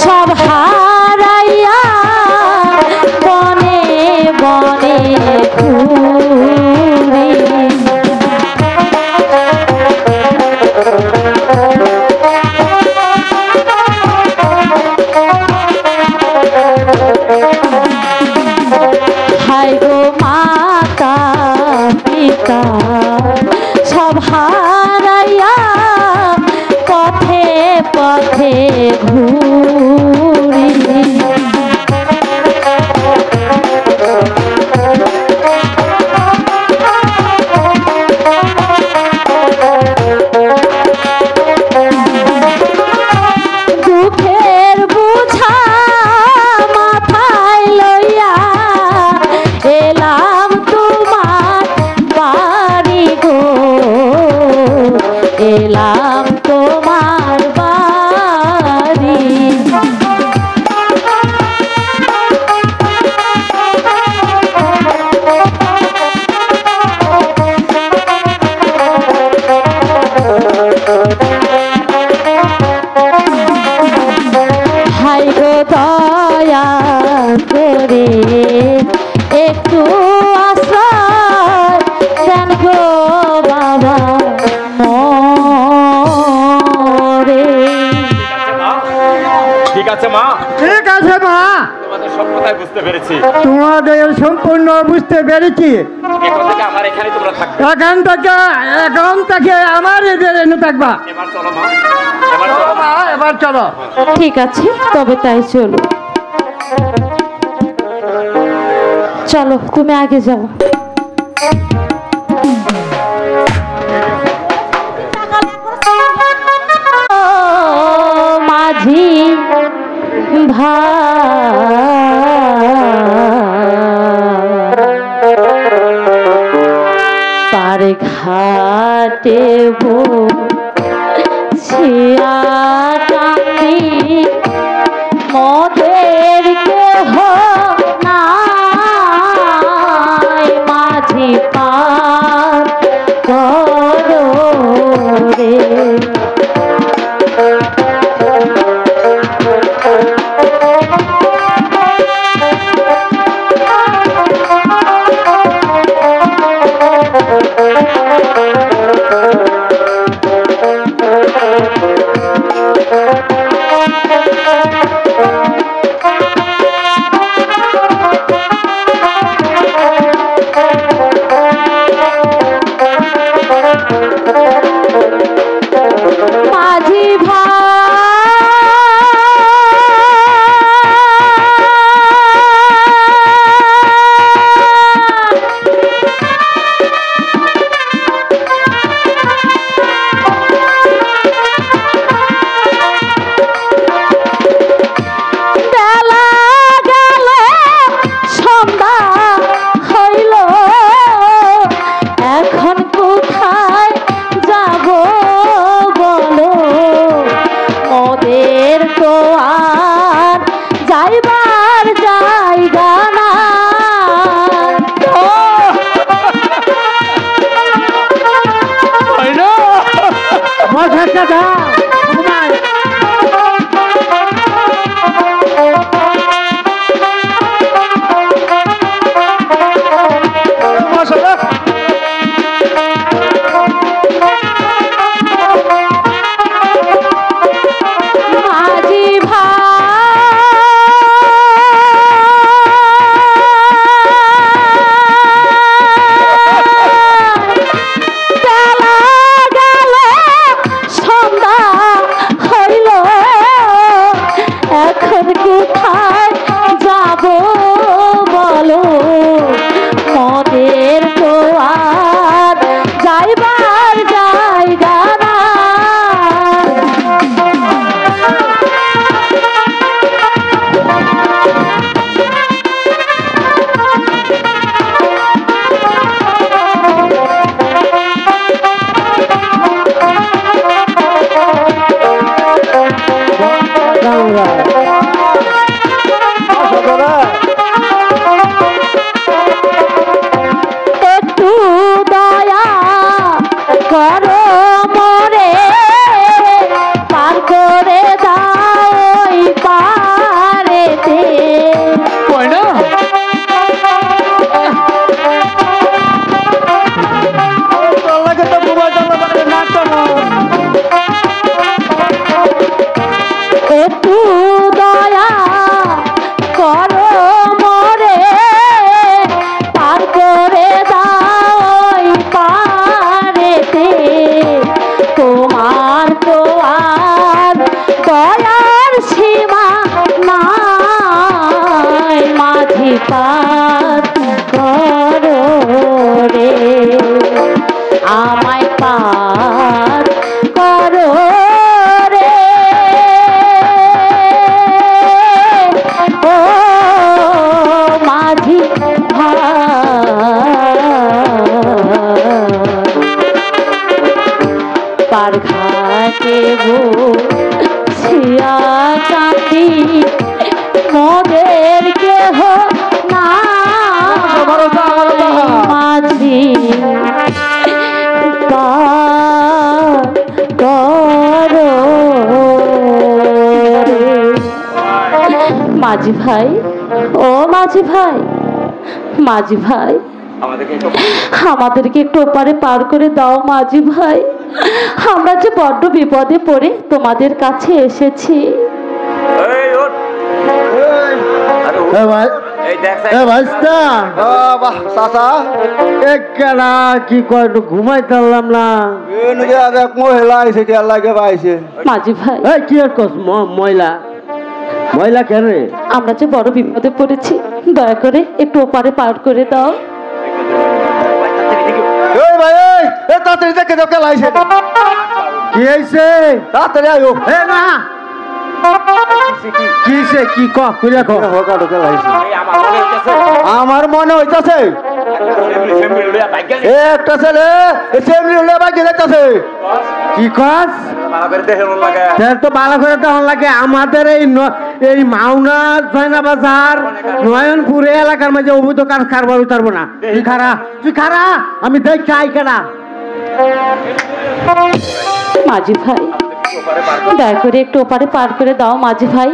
সব হারাইয়া বনে বনে ঘুরি হায় গো মাতা পিতা সব হারাইয়া পথে পথে ঘুরি দুঃখের বুঝা মাথায় লইয়া এলাম তোমার বাড়ি গো এলাম তোমার বাড়ি হাই গো দয়া করে একটু আশ্রয় দেন গো বাবা মরে ঠিক আছে মা, ঠিক আছে মা, তোমাদের সব কথাই বুঝতে পেরেছি। তোমাদের সম্পূর্ণ বুঝতে পেরেছি। এখন থেকে আমার এখানে তোমরা থাকবে। এখন থেকে আমার এনে থাকবা। এবার চলো মা, এবার চলো মা, এবার চলো। ঠিক আছে তবে তাই চলো চলো তুমি আগে যাও মাঝি পার ঘাটে ছিয়া কান্দি মদের কেহ নাই মাঝি পার করো রে মাঝি বেলা গেল সন্ধ্যা হইল এখন কোথায় যাব বলো ওদের তো আর যাইবার জায়গা না মাঝি বেলা গেল সন্ধ্যা হইল এখন কোথায় যাব বলো মদের তো আর যাইবার জায়গা না একটু দয়া করো মোরে পার করে দাও ওই পার একটু দয়া করো মরে পার করে দাও ওই পারেতে তোমার তো আর দয়ার সীমা নাই মাঝি পার করো রে আমায় পার করো রে ও মাঝি পার ঘাটে বসিয়া কাটি মোদের কেহ না মাঝি মাঝি ভাই, ও মাঝি ভাই, মাঝি ভাই আমাদেরকে একটু ওপারে পার করে দাও মাঝি ভাই। আমরা যে বড্ড বিপদে পড়ে তোমাদের কাছে এসেছি। কি কয় ঘুমাই পারলাম না মহিলা মাঝি ভাই কি আর কস মহিলা মহিলা কেন রে? আমরা যে বড় বিপদে পড়েছি, দয়া করে একটু ওপারে পার করে দাও। কি হয়েছে? তাড়াতাড়ি আয়ো। না কিসে কি খুলে আমার মনে হইতাছে একটা ছেলে কি কস তো ভালো করে তখন লাগে। আমাদের এই মাওনা জয়না বাজার নয়নপুরে এলাকার মাঝে অবৈধ কারবার উতারবো না। তুই খারা আমি দেখ চাই কেনা মাঝি ভাই দয়া করে একটু ওপারে পার করে দাও মাঝি ভাই।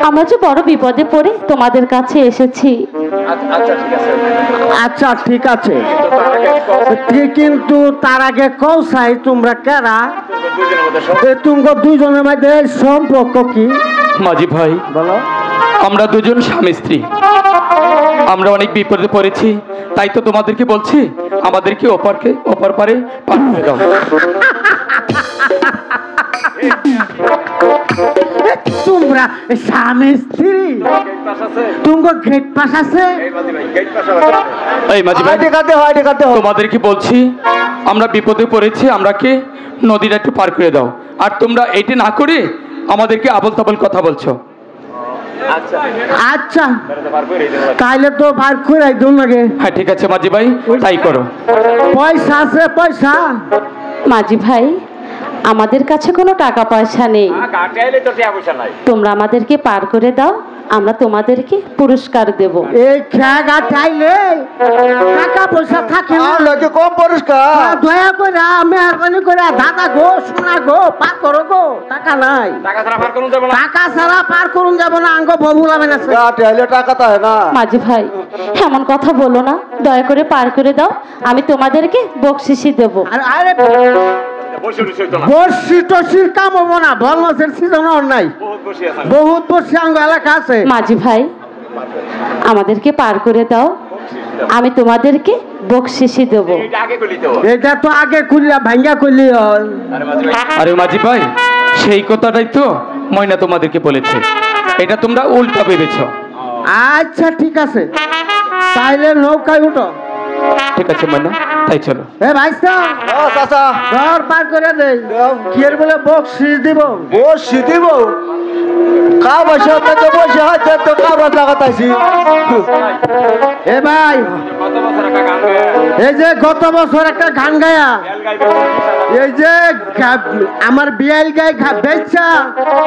আমরা যে বড় বিপদে পড়ে তোমাদের কাছে এসেছি। আচ্ছা ঠিক আছে, কিন্তু তার আগে কৌসাই তোমরা কেরা? তোমরা দুজনের মধ্যে সম্পর্ক কি? মাঝি ভাই বলো। আমরা দুজন স্বামী স্ত্রী, আমরা অনেক বিপদে পড়েছি, তাই তো তোমাদেরকে বলছি আমাদেরকে ওপার পারে পার করে দাও। তোমরা স্বামী স্ত্রী, তোমার গেট পাস আছে? এই মাঝি ভাই তোমাদেরকে বলছি আমরা বিপদে পড়েছি, আমরাকে নদীটা একটু পার করে দাও। আর তোমরা এইটা না করে আমাদেরকে আবল তাবল কথা বলছো। আচ্ছা তাইলে তো পার করে একদম লাগে। হ্যাঁ ঠিক আছে মাঝি ভাই, তাই করো। পয়সা আছে? পয়সা মাঝি ভাই আমাদের কাছে কোনো টাকা পয়সা নেই, তোমরা আমাদেরকে পার করে দাও, আমরা তোমাদেরকে পুরস্কার দেব। এই খেগা চাইলে টাকা পয়সা থাকে না, লোকে কম পুরস্কার। দয়া করে মেহরবানি করে দাদা গো সোনা গো পার করো গো, টাকা নাই। টাকা ছাড়া পার করুন যাব না, আঙ্গ ববুলাবে না টাকা তো না। মাঝি ভাই এমন কথা বলো না, দয়া করে পার করে দাও, আমি তোমাদেরকে বকশিসি দেব। আরে বর্ষি টসির কাম হবো না, বলমাসের সিজন নাই, বহুত বর্ষি আঙ্গ এলাকা আছে। মাঝি ভাই আমাদেরকে পার করে দাও, আমি তোমাদেরকে বকশিসি দেব। এটা তো আগে খুললা ভাঙ্গা খুললি। আরে মাঝি ভাই সেই কথাটাই তো ময়না তোমাদেরকে বলেছে, এটা তোমরা উল্টা ভেবেছো। আচ্ছা ঠিক আছে, তাইলে নৌকায় উঠো। ঠিক আছে ময়না, তাই চলো। ঘর পার করে দে, কি এর বলে বকশিস দিব? বকশিস দিব কা বসে বসে হয়তো তো কাবার লাগাতাইছি। এ ভাই এই যে গত বছর একটা গান গায়া, এই যে আমার বিয়াল গায়ে বেচা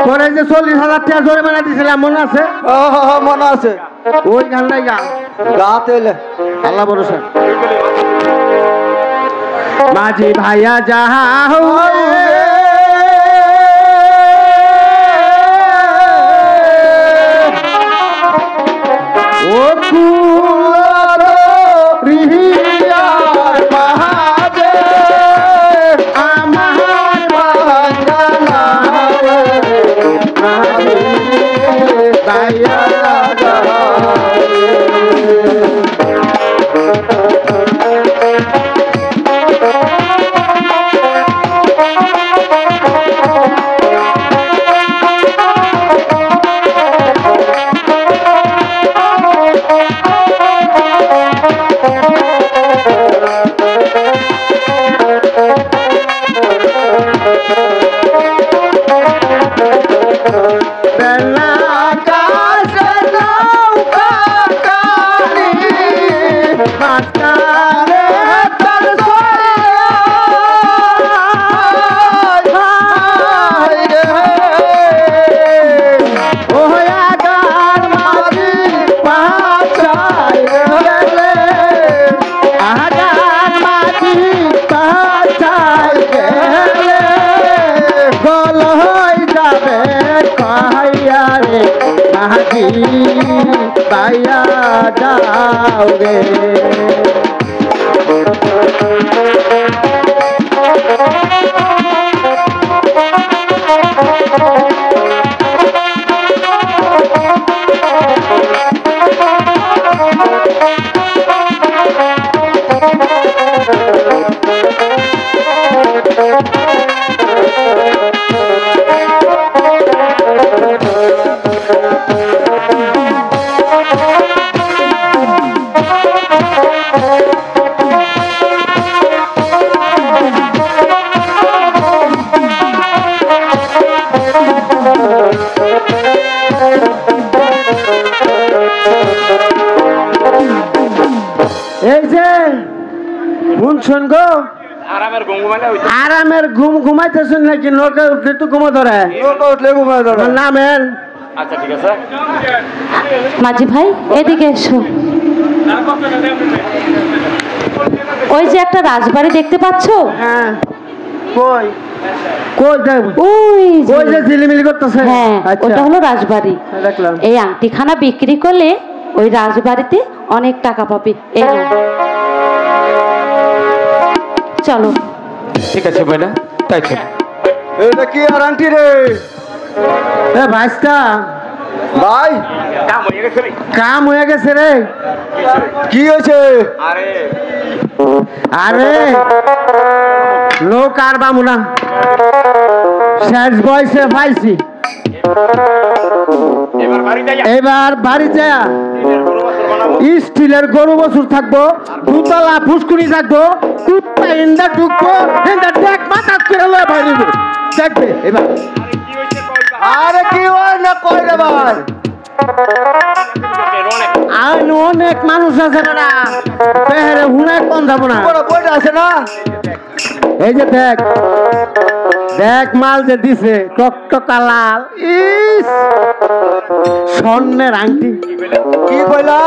পরে যে 40,000 টাকা জরিমানা দিছিলাম, মনে আছে? মনে আছে। ওই গানটাই গা তেলে আল্লাহ ভরসা। মাঝি ভাইয়া যাহা ও আমার ভাইয়া ভাইয়া যাওগে এই যে শুনছুন গো আরামের ঘুম ঘুমাইতেছেন নাকি নৌকা উঠলে তো ঘুমো ধরে নৌকা উঠলে ঘুমো ধরে নামেন আচ্ছা ঠিক আছে মাঝি ভাই এদিকে এসো ওই যে একটা রাজবাড়ি দেখতে পাচ্ছো হ্যাঁ কই কই যাই ওই ওই যে ঝিলিমিলি করতেছে হ্যাঁ ওটা হলো রাজবাড়ি দেখলাম এই আংটিখানা বিক্রি করলে ওই রাজবাড়িতে অনেক টাকা পাবে এই নাও। চলো ঠিক আছে ভাইনা তাই চল এটা কি আর আন্টি রে এ ভাইস্তা ভাই কাম হয়ে গেছে রে কি হয়েছে আরে লোক আর বামু না শেষ বয়সে পাইছি এবার বাড়ি যায় স্টিলের গরু বছর থাকবো দুতলা ফুসকুনি থাকবো কুত্তা ইন্দা ঢুকবো ইন্দা দেখ মাথা করে লয়ে বাইরে দেখবে এবার আরে কি হয় না কই রে ভাই আর অনেক মানুষ আছে না পেহরে হুনে কোন যাবো না কইটা আছে না এই যে দেখ দেখ মাল যে দিছে টকটকা লাল ইস স্বর্ণের আংটি কি কইলা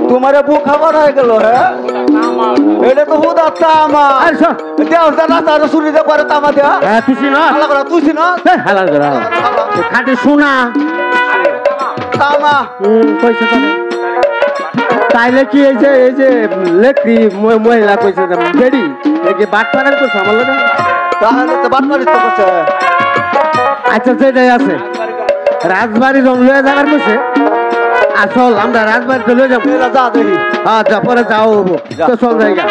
তোমারে বুকা বাড়ায় গেল হ্যাঁ এটা তো হুদা তামা আচ্ছা দেও না তার সুরি দে করে তামা দে হ্যাঁ তুই না হালা করে তুই না হালা করে খাটি সোনা তামা কইছে তো তাইলে কি এই যে লেকড়ি মহিলা কইছে বেডি এই যে বাট পারার করছ আমার লগে তাহলে তো বাট পারিস তো করছে আচ্ছা সেটাই আছে রাজবাড়ি রং লয়ে যাবার কইছে আসল আমরা রাজবাড়িতে লয়ে যাবো যা দেখি হ্যাঁ যা পরে যাও তো চল জায়গা